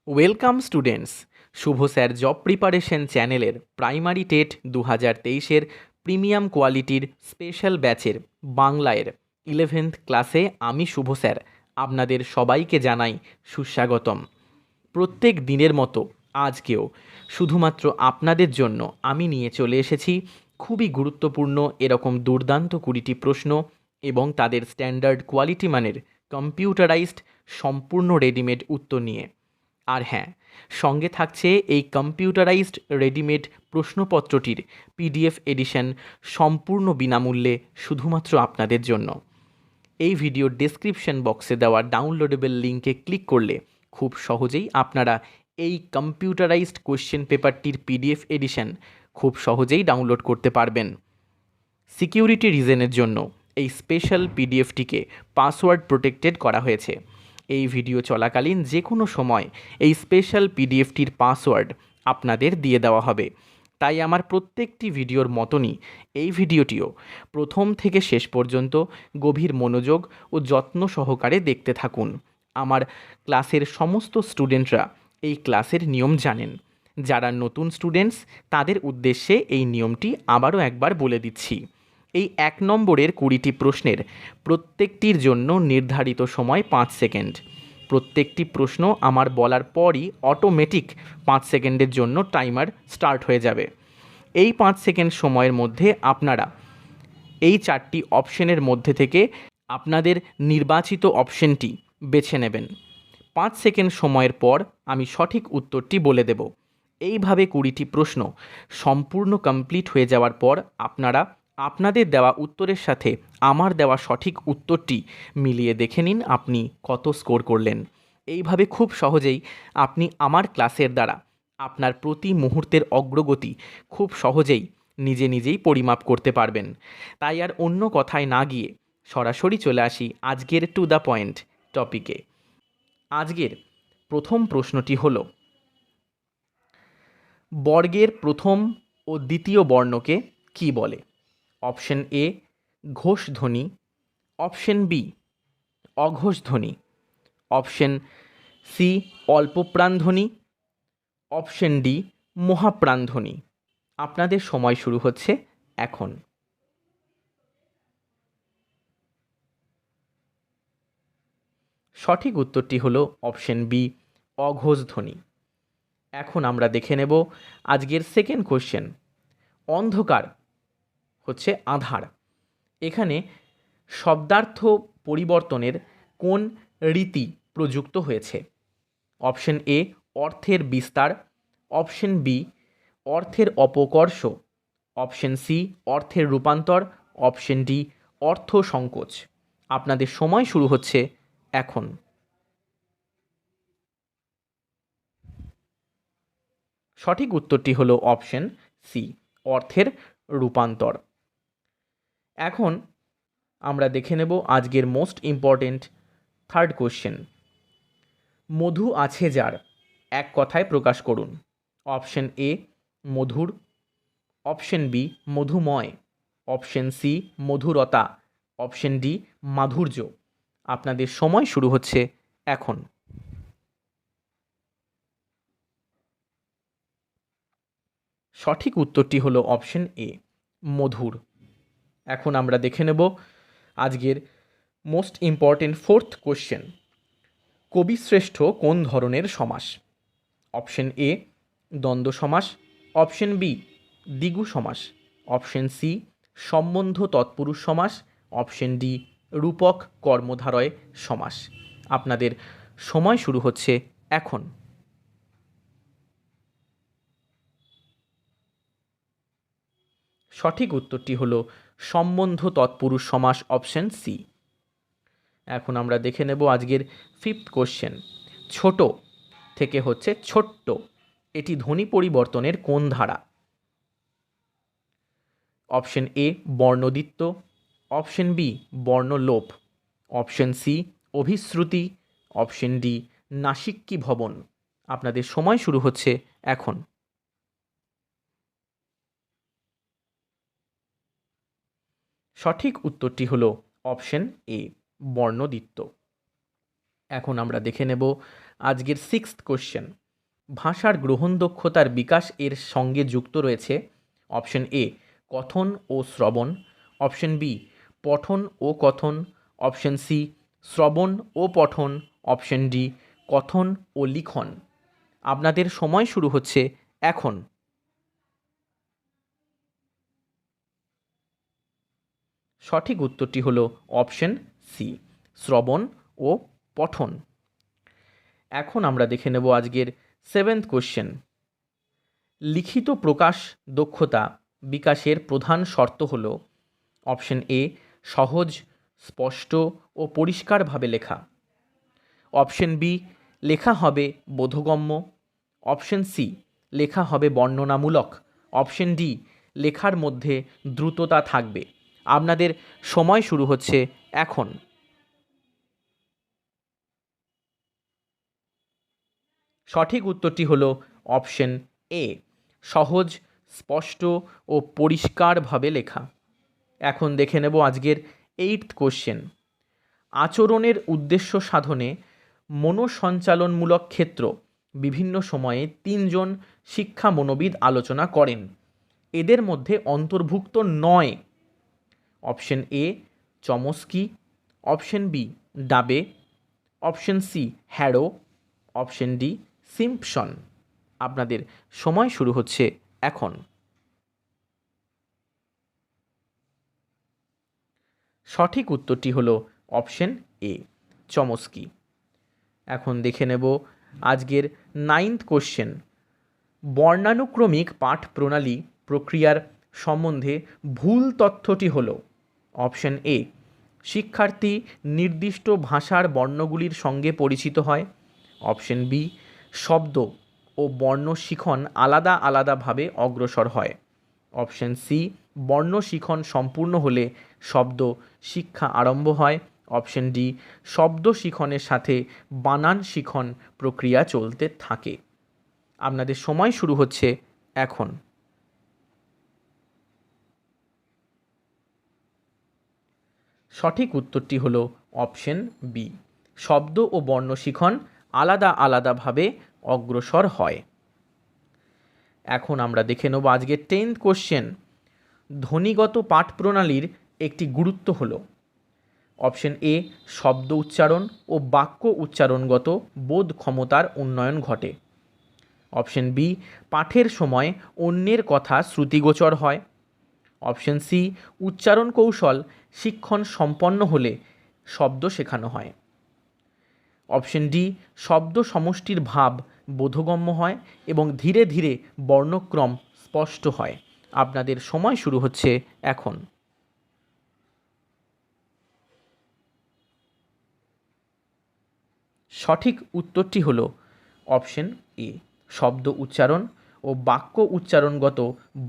Welcome students, শুভ sir job preparation চ্যানেলের primary TET 2023-এর premium কোয়ালিটির special ব্যাচের বাংলায়ের 11th ক্লাসে আমি শুভ স্যার আপনাদের সবাইকে জানাই সুস্বাগতম। প্রত্যেক দিনের মতো আজকেও শুধুমাত্র আপনাদের জন্য আমি নিয়ে চলে এসেছি খুবই গুরুত্বপূর্ণ এরকম দুর্দান্ত 20টি প্রশ্ন এবং তাদের স্ট্যান্ডার্ড কোয়ালিটি মানের কম্পিউটারাইজড সম্পূর্ণ রেডিমেড উত্তর নিয়ে। আর হ্যাঁ, সঙ্গে থাকছে এই কম্পিউটারাইজড রেডিমেড প্রশ্নপত্রটির পিডিএফ এডিশন সম্পূর্ণ বিনামূল্যে শুধুমাত্র আপনাদের জন্য। এই ভিডিওর ডেসক্রিপশন বক্সে দেওয়া ডাউনলোডেবল লিঙ্কে ক্লিক করলে খুব সহজেই আপনারা এই কম্পিউটারাইজড কোয়েশ্চেন পেপারটির পিডিএফ এডিশন খুব সহজেই ডাউনলোড করতে পারবেন। সিকিউরিটি রিজনের জন্য এই স্পেশাল পিডিএফটিকে পাসওয়ার্ড প্রোটেক্টেড করা হয়েছে। এই ভিডিও চলাকালীন যে কোনো সময় এই স্পেশাল পিডিএফটির পাসওয়ার্ড আপনাদের দিয়ে দেওয়া হবে। তাই আমার প্রত্যেকটি ভিডিওর মতনই এই ভিডিওটিও প্রথম থেকে শেষ পর্যন্ত গভীর মনোযোগ ও যত্ন সহকারে দেখতে থাকুন। আমার ক্লাসের সমস্ত স্টুডেন্টরা এই ক্লাসের নিয়ম জানেন। যারা নতুন স্টুডেন্টস তাদের উদ্দেশ্যে এই নিয়মটি আবারও একবার বলে দিচ্ছি। এই 1 নম্বরের 20টি প্রশ্নের প্রত্যেকটির জন্য নির্ধারিত সময় 5 সেকেন্ড। প্রত্যেকটি প্রশ্ন আমার বলার পরই অটোমেটিক 5 সেকেন্ডের জন্য টাইমার স্টার্ট হয়ে যাবে। এই 5 সেকেন্ড সময়ের মধ্যে আপনারা এই 4টি অপশনের মধ্যে থেকে আপনাদের নির্বাচিত অপশনটি বেছে নেবেন। 5 সেকেন্ড সময়ের পর আমি সঠিক উত্তরটি বলে দেব। এইভাবে 20টি প্রশ্ন সম্পূর্ণ কমপ্লিট হয়ে যাওয়ার পর আপনারা আপনাদের দেওয়া উত্তরের সাথে আমার দেওয়া সঠিক উত্তরটি মিলিয়ে দেখে নিন আপনি কত স্কোর করলেন। এইভাবে খুব সহজেই আপনি আমার ক্লাসের দ্বারা আপনার প্রতি মুহূর্তের অগ্রগতি খুব সহজেই নিজেই পরিমাপ করতে পারবেন। তাই আর অন্য কথায় না গিয়ে সরাসরি চলে আসি আজকের টু দ্য পয়েন্ট টপিকে। আজকের প্রথম প্রশ্নটি হল, বর্গের প্রথম ও দ্বিতীয় বর্ণকে কি বলে? অপশন এ ঘোষ ধ্বনি, অপশন বি অঘোষ ধ্বনি, অপশন সি অল্পপ্রাণ ধ্বনি, অপশন ডি মহাপ্রাণ ধ্বনি। আপনাদের সময় শুরু হচ্ছে এখন। সঠিক উত্তরটি হলো অপশন বি অঘোষ ধ্বনি। এখন আমরা দেখে নেব আজকের সেকেন্ড কোশ্চেন। অন্ধকার হচ্ছে আধার, এখানে শব্দার্থ পরিবর্তনের কোন রীতি প্রযুক্ত হয়েছে? অপশন এ অর্থের বিস্তার, অপশন বি অর্থের অপকর্ষ, অপশন সি অর্থের রূপান্তর, অপশন ডি অর্থ সংকোচ। আপনাদের সময় শুরু হচ্ছে এখন। সঠিক উত্তরটি হলো অপশন সি অর্থের রূপান্তর। এখন আমরা দেখে নেব আজকের মোস্ট ইম্পর্টেন্ট থার্ড কোশ্চেন। মধু আছে যার এক কথায় প্রকাশ করুন। অপশন এ মধুর, অপশন বি মধুময়, অপশন সি মধুরতা, অপশন ডি মাধুর্য। আপনাদের সময় শুরু হচ্ছে এখন। সঠিক উত্তরটি হলো অপশন এ মধুর। এখন আমরা দেখে নেব আজকের মোস্ট ইম্পর্টেন্ট ফোর্থ কোশ্চেন। কবিশ্রেষ্ঠ কোন ধরনের সমাস? অপশন এ দ্বন্দ্ব সমাস, অপশন বি দ্বিগু সমাস, অপশন সি সম্বন্ধ তৎপুরুষ সমাস, অপশন ডি রূপক কর্মধারয় সমাস। আপনাদের সময় শুরু হচ্ছে এখন। সঠিক উত্তরটি হলো সম্বন্ধ তৎপুরুষ সমাস, অপশন সি। এখন আমরা দেখে নেব আজকের ফিফথ কোশ্চেন। ছোট থেকে হচ্ছে ছোট্ট, এটি ধ্বনি পরিবর্তনের কোন ধারা? অপশন এ বর্ণদ্বিত্ব, অপশন বি বর্ণলোপ, অপশন সি অভিশ্রুতি, অপশন ডি নাসিক্যী ভবন। আপনাদের সময় শুরু হচ্ছে এখন। সঠিক উত্তরটি হলো অপশন এ বর্ণদ্বিত্ব। এখন আমরা দেখে নেব আজকের 6th কোশ্চেন। ভাষার গ্রহণ দক্ষতার বিকাশ এর সঙ্গে যুক্ত রয়েছে অপশন এ কথন ও শ্রবণ, অপশন বি পঠন ও কথন, অপশন সি শ্রবণ ও পঠন, অপশন ডি কথন ও লিখন। আপনাদের সময় শুরু হচ্ছে এখন। সঠিক উত্তরটি হলো অপশন সি শ্রবণ ও পঠন। এখন আমরা দেখে নেব আজকের 7th কোশ্চেন। লিখিত প্রকাশ দক্ষতা বিকাশের প্রধান শর্ত হল অপশন এ সহজ, স্পষ্ট ও পরিষ্কারভাবে লেখা, অপশন বি লেখা হবে বোধগম্য, অপশন সি লেখা হবে বর্ণনামূলক, অপশন ডি লেখার মধ্যে দ্রুততা থাকবে। আপনাদের সময় শুরু হচ্ছে এখন। সঠিক উত্তরটি হলো অপশন এ সহজ, স্পষ্ট ও পরিষ্কারভাবে লেখা। এখন দেখে নেব আজকের 8th কোশ্চেন। আচরণের উদ্দেশ্য সাধনে মনোসঞ্চালনমূলক ক্ষেত্র বিভিন্ন সময়ে 3জন শিক্ষা মনোবিদ আলোচনা করেন, এদের মধ্যে অন্তর্ভুক্ত নয়। Option A Chomsky, option B ডাবে, অপশন সি হ্যারো, অপশন ডি সিম্পসন। আপনাদের সময় শুরু হচ্ছে এখন। সঠিক উত্তরটি হলো অপশন এ চমস্কি। এখন দেখে নেব আজকের 9th কোশ্চেন। বর্ণানুক্রমিক পাঠ প্রণালী প্রক্রিয়ার সম্বন্ধে ভুল তথ্যটি হলো অপশন এ শিক্ষার্থী নির্দিষ্ট ভাষার বর্ণগুলির সঙ্গে পরিচিত হয়, অপশন বি শব্দ ও বর্ণ শিখন আলাদা আলাদাভাবে অগ্রসর হয়, অপশন সি বর্ণ শিখন সম্পূর্ণ হলে শব্দ শিক্ষা আরম্ভ হয়, অপশন ডি শব্দ শিখনের সাথে বানান শিখন প্রক্রিয়া চলতে থাকে। আপনাদের সময় শুরু হচ্ছে এখন। সঠিক উত্তরটি হলো অপশন বি শব্দ ও বর্ণ শিখন আলাদা আলাদাভাবে অগ্রসর হয়। এখন আমরা দেখে নেব আজকের 10th কোশ্চেন। ধ্বনিগত পাঠ প্রণালীর একটি গুরুত্ব হলো অপশন এ শব্দ উচ্চারণ ও বাক্য উচ্চারণগত বোধ ক্ষমতার উন্নয়ন ঘটে, অপশন বি পাঠের সময় অন্যের কথা শ্রুতিগোচর হয়, অপশন সি উচ্চারণ কৌশল শিক্ষণ সম্পন্ন হলে শব্দ শেখানো হয়, অপশন ডি শব্দ সমষ্টির ভাব বোধগম্য হয় এবং ধীরে ধীরে বর্ণক্রম স্পষ্ট হয়। আপনাদের সময় শুরু হচ্ছে এখন। সঠিক উত্তরটি হলো অপশন এ শব্দ উচ্চারণ ও বাক্য উচ্চারণগত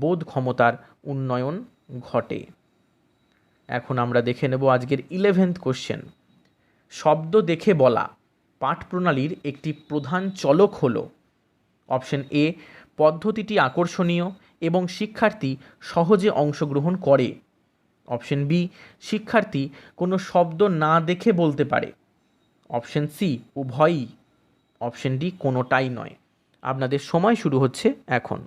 বোধ ক্ষমতার উন্নয়ন ঘটে। এখন আমরা দেখে নেব আজকের 11th কোশ্চেন। শব্দ দেখে বলা পাঠ প্রণালীর একটি প্রধান চলক হলো অপশন এ পদ্ধতিটি আকর্ষণীয় এবং শিক্ষার্থী সহজে অংশগ্রহণ করে, অপশন বি শিক্ষার্থী কোনো শব্দ না দেখে বলতে পারে, অপশন সি উভয়ই, অপশন ডি কোনোটাই নয়। আপনাদের সময় শুরু হচ্ছে এখন।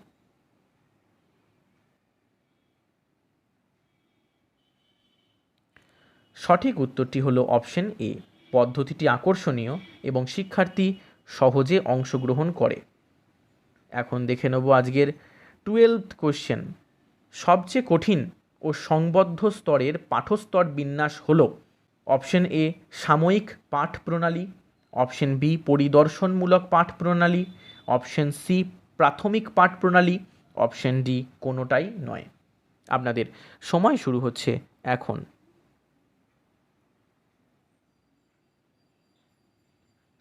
সঠিক উত্তরটি হলো অপশন এ পদ্ধতিটি আকর্ষণীয় এবং শিক্ষার্থী সহজে অংশগ্রহণ করে। এখন দেখে নেব আজকের 12th কোশ্চেন। সবচেয়ে কঠিন ও সংবদ্ধ স্তরের পাঠস্তর বিন্যাস হল অপশন এ সাময়িক পাঠ প্রণালী, অপশন বি পরিদর্শনমূলক পাঠ প্রণালী, অপশন সি প্রাথমিক পাঠ প্রণালী, অপশন ডি কোনোটাই নয়। আপনাদের সময় শুরু হচ্ছে এখন।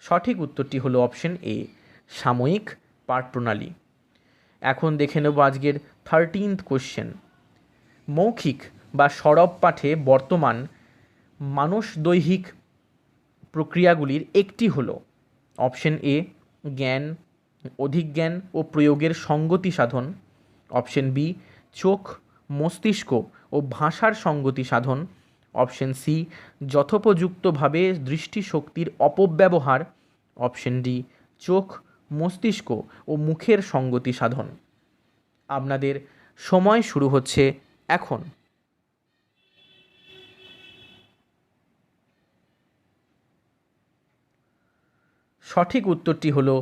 সঠিক উত্তরটি হলো অপশন এ সাময়িক পাঠ প্রণালী। এখন দেখে নেব আজকের 13th কোশ্চেন। মৌখিক বা সরব পাঠে বর্তমান মানসদৈহিক প্রক্রিয়াগুলির একটি হলো অপশন এ জ্ঞান, অধিজ্ঞান ও প্রয়োগের সঙ্গতি সাধন, অপশন বি চোখ, মস্তিষ্ক ও ভাষার সঙ্গতি সাধন, অপশন সি যথোপযুক্তভাবে দৃষ্টিশক্তির অপব্যবহার, অপশন ডি চোখ, মস্তিষ্ক ও মুখের সঙ্গতি সাধন। আপনাদের সময় শুরু হচ্ছে এখন। সঠিক উত্তরটি হলো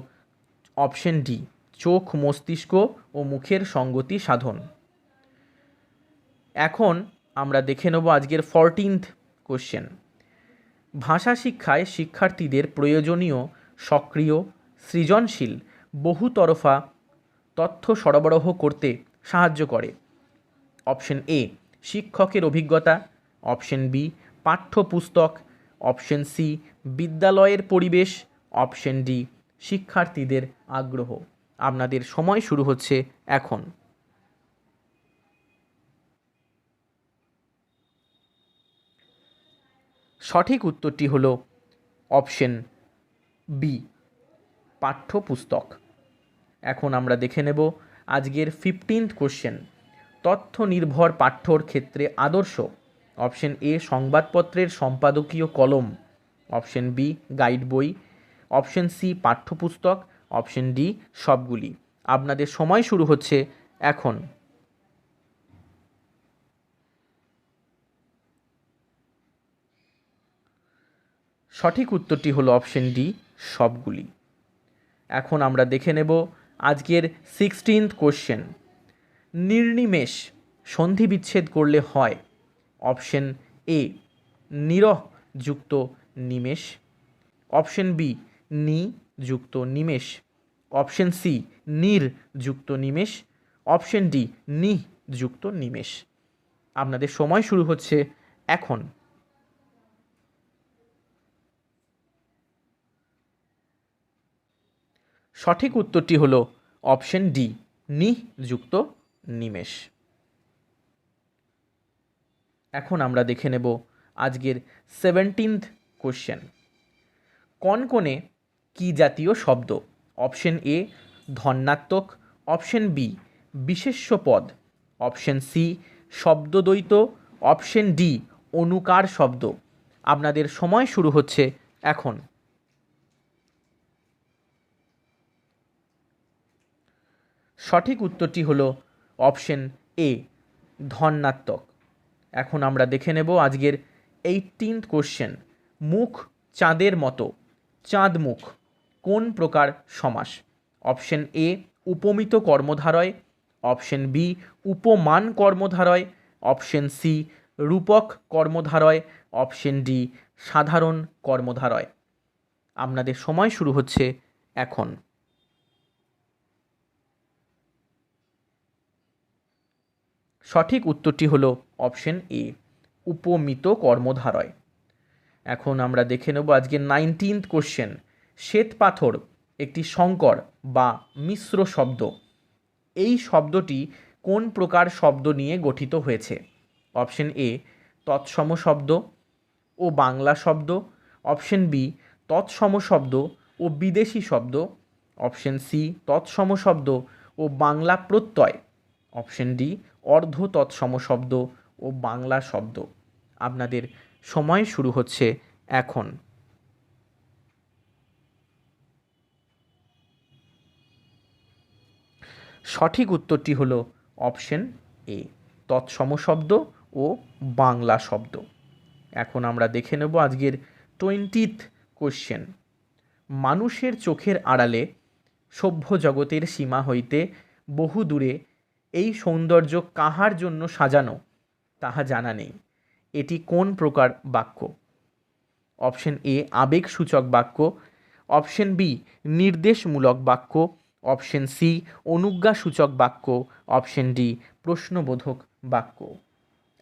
অপশন ডি চোখ, মস্তিষ্ক ও মুখের সঙ্গতি সাধন। এখন আমরা দেখে নেব আজকের 14th কোশ্চেন। ভাষা শিক্ষায় শিক্ষার্থীদের প্রয়োজনীয় সক্রিয়, সৃজনশীল, বহুতরফা তথ্য সরবরাহ করতে সাহায্য করে। অপশন এ শিক্ষকের অভিজ্ঞতা, অপশন বি পাঠ্যপুস্তক, অপশন সি বিদ্যালয়ের পরিবেশ, অপশন ডি শিক্ষার্থীদের আগ্রহ। আপনাদের সময় শুরু হচ্ছে এখন। সঠিক উত্তরটি হলো অপশন বি পাঠ্যপুস্তক। এখন আমরা দেখে নেব আজকের 15th কোশ্চেন। তথ্য নির্ভর পাঠ্যর ক্ষেত্রে আদর্শ। অপশন এ সংবাদপত্রের সম্পাদকীয় কলম, অপশন বি গাইড বই, অপশন সি পাঠ্যপুস্তক, অপশন ডি সবগুলি। আপনাদের সময় শুরু হচ্ছে এখন। সঠিক উত্তরটি হলো অপশন ডি সবগুলি। এখন আমরা দেখে নেব আজকের 16th কোশ্চেন। নির্নিমেষ সন্ধি বিচ্ছেদ করলে হয়। অপশন এ নিরহ যুক্ত নিমেষ, অপশন বি নি যুক্ত নিমেষ, অপশন সি নির যুক্ত নিমেষ, অপশন ডি নি যুক্ত নিমেষ। আপনাদের সময় শুরু হচ্ছে এখন। সঠিক উত্তরটি হলো অপশন ডি নি যুক্ত নিমেষ। এখন আমরা দেখে নেব আজকের 17th কোশ্চেন। কনকনে কি জাতীয় শব্দ? অপশন এ ধন্যাত্মক, অপশন বি বিশেষ্য পদ, অপশন সি শব্দদ্বৈত, অপশন ডি অনুকার শব্দ। আপনাদের সময় শুরু হচ্ছে এখন। সঠিক উত্তরটি হলো অপশন এ ধন্যাত্মক। এখন আমরা দেখে নেব আজকের 18th কোশ্চেন। মুখ চাঁদের মতো, চাঁদ মুখ কোন প্রকার সমাস? অপশন এ উপমিত কর্মধারয়, অপশন বি উপমান কর্মধারয়, অপশন সি রূপক কর্মধারয়, অপশন ডি সাধারণ কর্মধারয়। আপনাদের সময় শুরু হচ্ছে এখন। সঠিক উত্তরটি হলো অপশন এ উপমিত কর্মধারয়। এখন আমরা দেখে নেব আজকে 19th কোশ্চেন। শ্বেত পাথর একটি সংকর বা মিশ্র শব্দ। এই শব্দটি কোন প্রকার শব্দ নিয়ে গঠিত হয়েছে? অপশন এ তৎসম শব্দ ও বাংলা শব্দ, অপশন বি তৎসম শব্দ ও বিদেশি শব্দ, অপশন সি তৎসম শব্দ ও বাংলা প্রত্যয়, অপশন ডি অর্ধ তৎসম শব্দ ও বাংলা শব্দ। আপনাদের সময় শুরু হচ্ছে এখন। সঠিক উত্তরটি হলো অপশন এ তৎসম শব্দ ও বাংলা শব্দ। এখন আমরা দেখে নেব আজকের 20th কোশ্চেন। মানুষের চোখের আড়ালে সভ্য জগতের সীমা হইতে বহু দূরে এই সৌন্দর্য কাহার জন্য সাজানো তাহা জানা নেই। এটি কোন প্রকার বাক্য? অপশন এ আবেগসূচক বাক্য, অপশন বি নির্দেশমূলক বাক্য, অপশন সি অনুজ্ঞাসূচক বাক্য, অপশন ডি প্রশ্নবোধক বাক্য।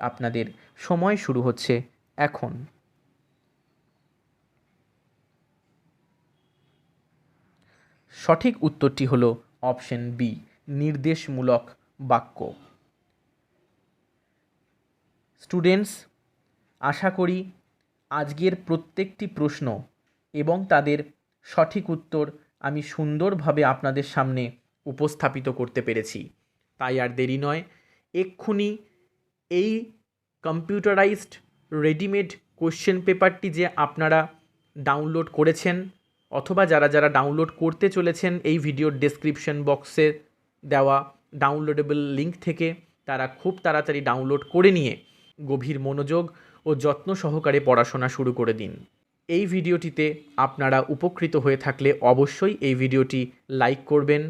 আপনাদের সময় শুরু হচ্ছে এখন। সঠিক উত্তরটি হলো অপশন বি নির্দেশমূলক বাক্য। স্টুডেন্টস, আশা করি আজকের প্রত্যেকটি প্রশ্ন এবং তাদের সঠিক উত্তর আমি সুন্দরভাবে আপনাদের সামনে উপস্থাপিত করতে পেরেছি। তাই আর দেরি নয়, এক্ষুনি এই কম্পিউটারাইজড রেডিমেড কোশ্চেন পেপারটি যে আপনারা ডাউনলোড করেছেন অথবা যারা যারা ডাউনলোড করতে চলেছেন এই ভিডিওর ডেসক্রিপশন বক্সে দেওয়া ডাউনলোডেবল লিঙ্ক থেকে তারা খুব তাড়াতাড়ি ডাউনলোড করে নিয়ে গভীর মনোযোগ ও যত্ন সহকারে পড়াশোনা শুরু করে দিন। এই ভিডিওটিতে আপনারা উপকৃত হয়ে থাকলে অবশ্যই এই ভিডিওটি লাইক করবেন।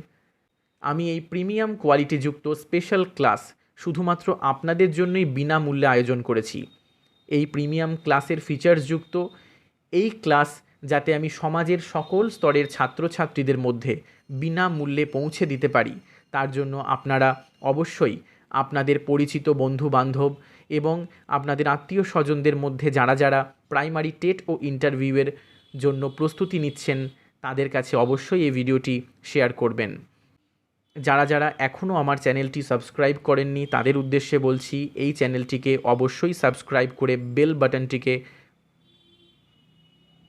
আমি এই প্রিমিয়াম কোয়ালিটিযুক্ত স্পেশাল ক্লাস শুধুমাত্র আপনাদের জন্যই বিনামূল্যে আয়োজন করেছি। এই প্রিমিয়াম ক্লাসের ফিচার্সযুক্ত এই ক্লাস যাতে আমি সমাজের সকল স্তরের ছাত্রছাত্রীদের মধ্যে বিনামূল্যে পৌঁছে দিতে পারি, তার জন্য আপনারা অবশ্যই আপনাদের পরিচিত বন্ধুবান্ধব এবং আপনাদের আত্মীয় স্বজনদের মধ্যে যারা যারা প্রাইমারি টেট ও ইন্টারভিউয়ের জন্য প্রস্তুতি নিচ্ছেন তাদের কাছে অবশ্যই এই ভিডিওটি শেয়ার করবেন। যারা যারা এখনও আমার চ্যানেলটি সাবস্ক্রাইব করেননি তাদের উদ্দেশ্যে বলছি, এই চ্যানেলটিকে অবশ্যই সাবস্ক্রাইব করে বেল বাটনটিকে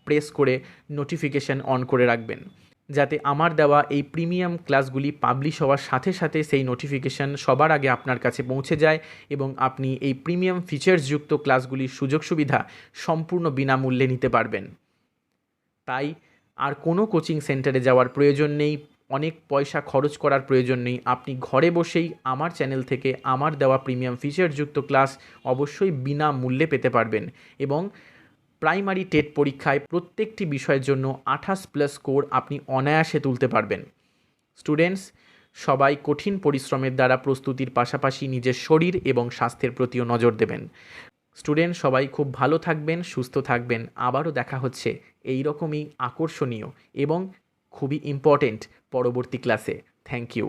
প্রেস করে নোটিফিকেশান অন করে রাখবেন, যাতে আমার দেওয়া এই প্রিমিয়াম ক্লাসগুলি পাবলিশ হওয়ার সাথে সাথে সেই নোটিফিকেশান সবার আগে আপনার কাছে পৌঁছে যায় এবং আপনি এই প্রিমিয়াম ফিচার্সযুক্ত ক্লাসগুলির সুযোগ সুবিধা সম্পূর্ণ বিনামূল্যে নিতে পারবেন। তাই আর কোনো কোচিং সেন্টারে যাওয়ার প্রয়োজন নেই, অনেক পয়সা খরচ করার প্রয়োজন নেই। আপনি ঘরে বসেই আমার চ্যানেল থেকে আমার দেওয়া প্রিমিয়াম ফিচারযুক্ত ক্লাস অবশ্যই বিনামূল্যে পেতে পারবেন এবং প্রাইমারি টেট পরীক্ষায় প্রত্যেকটি বিষয়ের জন্য 28+ স্কোর আপনি অনায়াসে তুলতে পারবেন। স্টুডেন্টস, সবাই কঠিন পরিশ্রমের দ্বারা প্রস্তুতির পাশাপাশি নিজের শরীর এবং স্বাস্থ্যের প্রতিও নজর দেবেন। স্টুডেন্ট সবাই খুব ভালো থাকবেন, সুস্থ থাকবেন। আবারও দেখা হচ্ছে এই রকমই আকর্ষণীয় এবং খুবই ইম্পর্টেন্ট পরবর্তী ক্লাসে। Thank you.